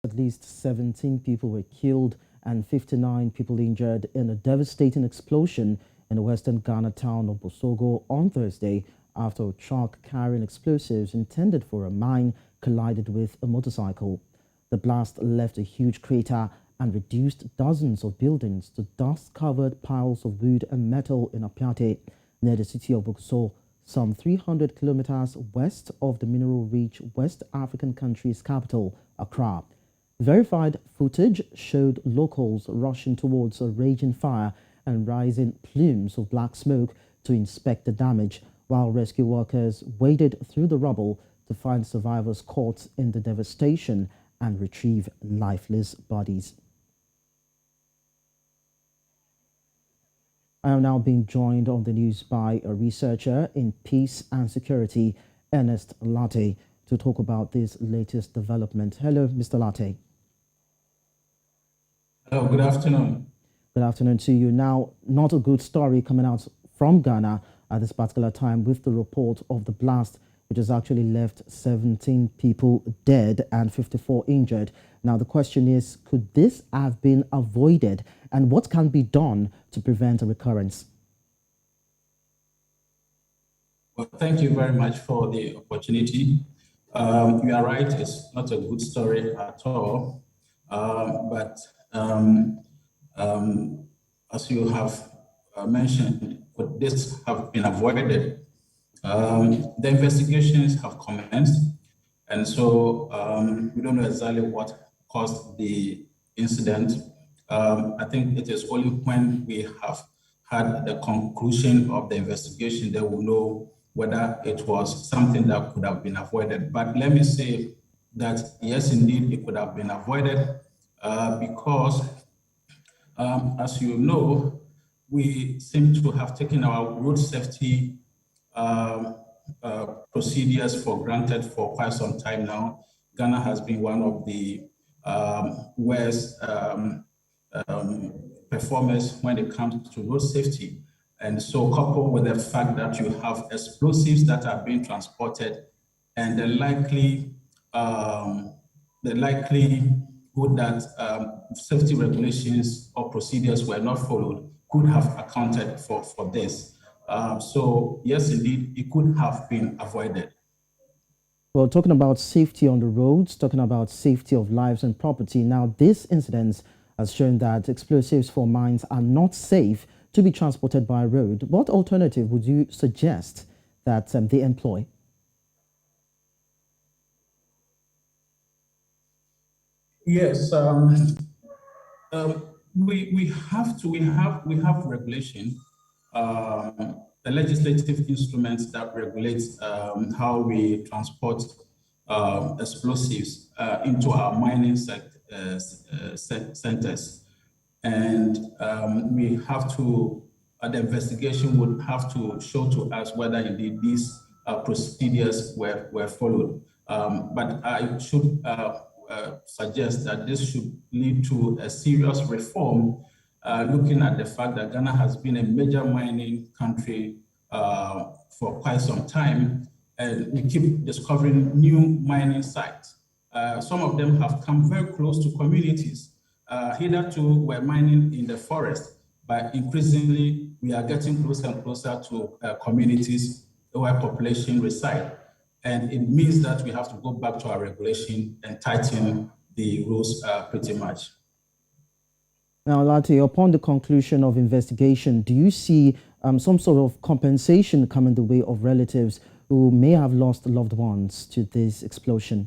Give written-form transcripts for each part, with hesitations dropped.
At least 17 people were killed and 59 people injured in a devastating explosion in the western Ghana town of Bogoso on Thursday after a truck carrying explosives intended for a mine collided with a motorcycle. The blast left a huge crater and reduced dozens of buildings to dust-covered piles of wood and metal in Apiate, near the city of Bogoso, some 300 kilometers west of the mineral-rich West African country's capital, Accra. Verified footage showed locals rushing towards a raging fire and rising plumes of black smoke to inspect the damage, while rescue workers waded through the rubble to find survivors caught in the devastation and retrieve lifeless bodies. I am now being joined on the news by a researcher in peace and security, Ernest Lartey, to talk about this latest development. Hello, Mr. Lartey. Hello, good afternoon. Good afternoon to you. Now, not a good story coming out from Ghana at this particular time with the report of the blast, which has actually left 17 people dead and 54 injured. Now, the question is, could this have been avoided? And what can be done to prevent a recurrence? Well, thank you very much for the opportunity. You are right, it's not a good story at all. But as you have mentioned, could this have been avoided? The investigations have commenced, and so we don't know exactly what caused the incident. I think it is only when we have had the conclusion of the investigation that we'll know whether it was something that could have been avoided. But let me say that yes, indeed, it could have been avoided because, as you know, we seem to have taken our road safety procedures for granted for quite some time now. Ghana has been one of the worst performers when it comes to road safety. And so coupled with the fact that you have explosives that are being transported and the likelihood that safety regulations or procedures were not followed could have accounted for this. So yes, indeed, it could have been avoided. Well, talking about safety on the roads, talking about safety of lives and property. Now, this incident has shown that explosives for mines are not safe to be transported by road. What alternative would you suggest that they employ? Yes, we have regulation, the legislative instruments that regulate how we transport explosives into our mining centers. And we have to, the investigation would have to show to us whether indeed these procedures were followed. But I should suggest that this should lead to a serious reform, looking at the fact that Ghana has been a major mining country for quite some time, and we keep discovering new mining sites. Some of them have come very close to communities. Hitherto, we're mining in the forest, but increasingly we are getting closer and closer to communities where population reside. And it means that we have to go back to our regulation and tighten the rules pretty much. Now, Lartey, upon the conclusion of investigation, do you see some sort of compensation coming the way of relatives who may have lost loved ones to this explosion?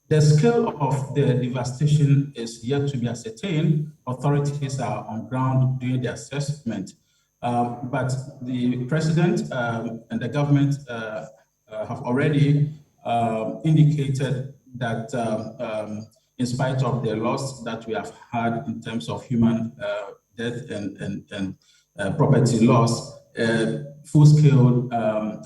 The scale of the devastation is yet to be ascertained. Authorities are on ground doing the assessment. But the president and the government have already indicated that in spite of the loss that we have had in terms of human death and property loss, full-scale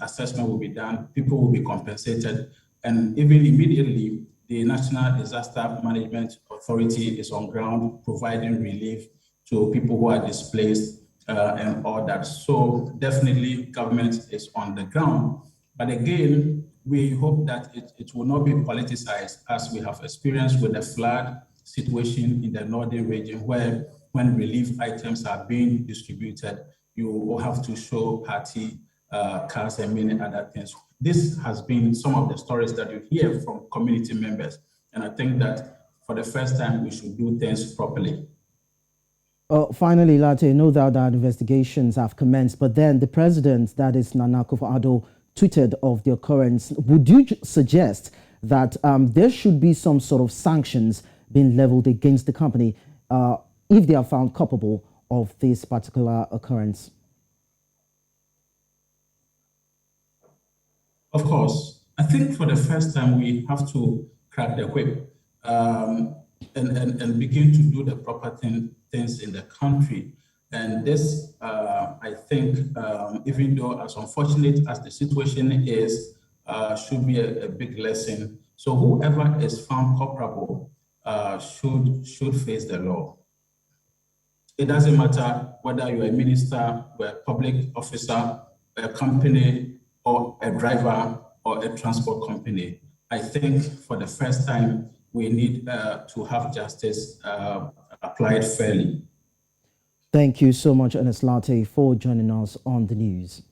assessment will be done, people will be compensated, and even immediately, the National Disaster Management Authority is on ground providing relief to people who are displaced and all that. So definitely government is on the ground. But again, we hope that it will not be politicized, as we have experienced with the flood situation in the northern region, where when relief items are being distributed, you will have to show party cards and many other things. This has been some of the stories that you hear from community members. And I think that for the first time, we should do things properly. Finally, Lartey, no doubt that investigations have commenced, but then the president, that is Nana Akufo-Addo, tweeted of the occurrence. Would you suggest that there should be some sort of sanctions being leveled against the company if they are found culpable of this particular occurrence? Of course. I think for the first time, we have to crack the whip and begin to do the proper things in the country. And this, I think, even though as unfortunate as the situation is, should be a big lesson. So whoever is found culpable should face the law. It doesn't matter whether you're a minister, or a public officer, a company, or a driver, or a transport company. I think for the first time, we need to have justice applied fairly. Thank you so much, Ernest Lartey, for joining us on the news.